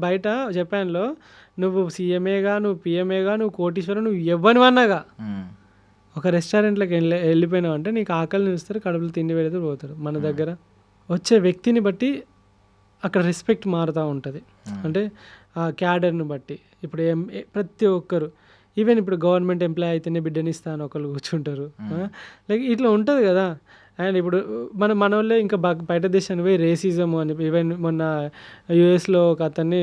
బయట జపాన్లో నువ్వు సీఎంఏగా, నువ్వు పిఎంఏగా, నువ్వు కోటీశ్వరం, నువ్వు ఎవ్వనివన్నాగా ఒక రెస్టారెంట్లోకి వెళ్ళిపోయినావు అంటే నీకు ఆకలిని చూస్తారు, కడుపులో తిండి పెడితే పోతారు. మన దగ్గర వచ్చే వ్యక్తిని బట్టి అక్కడ రెస్పెక్ట్ మారుతూ ఉంటుంది. అంటే ఆ క్యాడర్ని బట్టి ఇప్పుడు ప్రతి ఒక్కరు ఈవెన్ ఇప్పుడు గవర్నమెంట్ ఎంప్లాయ్ అయితేనే బిడ్డనిస్తా అని ఒకళ్ళు కూర్చుంటారు. లైక్ ఇట్లా ఉంటుంది కదా. అండ్ ఇప్పుడు మన వాళ్ళే ఇంకా బయట దేశానికి పోయి రేసిజం అని ఈవెన్ మొన్న యూఎస్లో ఒక అతను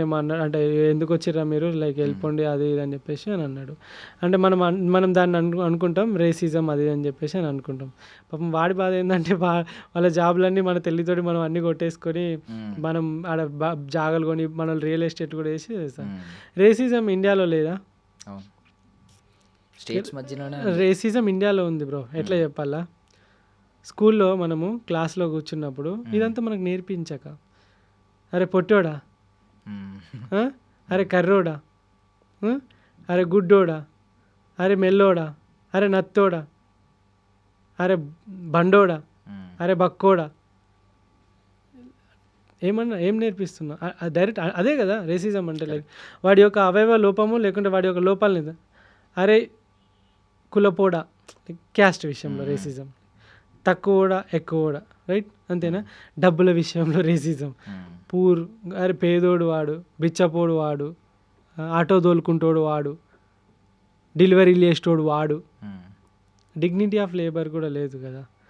ఏమో అన్నాడు, అంటే ఎందుకు వచ్చిర్రా మీరు, లైక్ వెళ్ళిపోండి అది ఇది అని చెప్పేసి అని అన్నాడు. అంటే మనం దాన్ని అనుకుంటాం రేసిజం అది అని చెప్పేసి అని అనుకుంటాం. పాపం వాడి బాధ ఏంటంటే వాళ్ళ జాబులన్నీ మన తెల్లితోటి మనం అన్నీ కొట్టేసుకొని మనం ఆడ జాగాలు కొని మన రియల్ ఎస్టేట్ కూడా వేసి చేస్తాం. రేసిజం ఇండియాలో లేదా? రేసిజం ఇండియాలో ఉంది బ్రో. ఎట్లా చెప్పాలా, స్కూల్లో మనము క్లాస్లో కూర్చున్నప్పుడు ఇదంతా మనకు నేర్పించక, అరే పొట్టోడా, అరే కర్రోడా, అరే గుడ్డోడా, అరే మెల్లోడా, అరే నత్తోడా, అరే బండోడా, అరే బక్కోడా, ఏం నేర్పిస్తున్నా? డైరెక్ట్ అదే కదా రేసిజం అంటే. లైక్ వాడి యొక్క అవయవ లోపము లేకుంటే వాడి యొక్క లోపాలని, అరే కులపోడా, క్యాస్ట్ విషయంలో రేసిజం, తక్కువడా ఎక్కువడా, రైట్ అంతేనా? డబ్బుల విషయంలో రేసిజం, అరే పేదోడు వాడు, బిచ్చపోడు వాడు, ఆటో తోలుకుంటోడు వాడు, డెలివరీలు చేసేటోడు వాడు, డిగ్నిటీ ఆఫ్ లేబర్ కూడా లేదు కదా.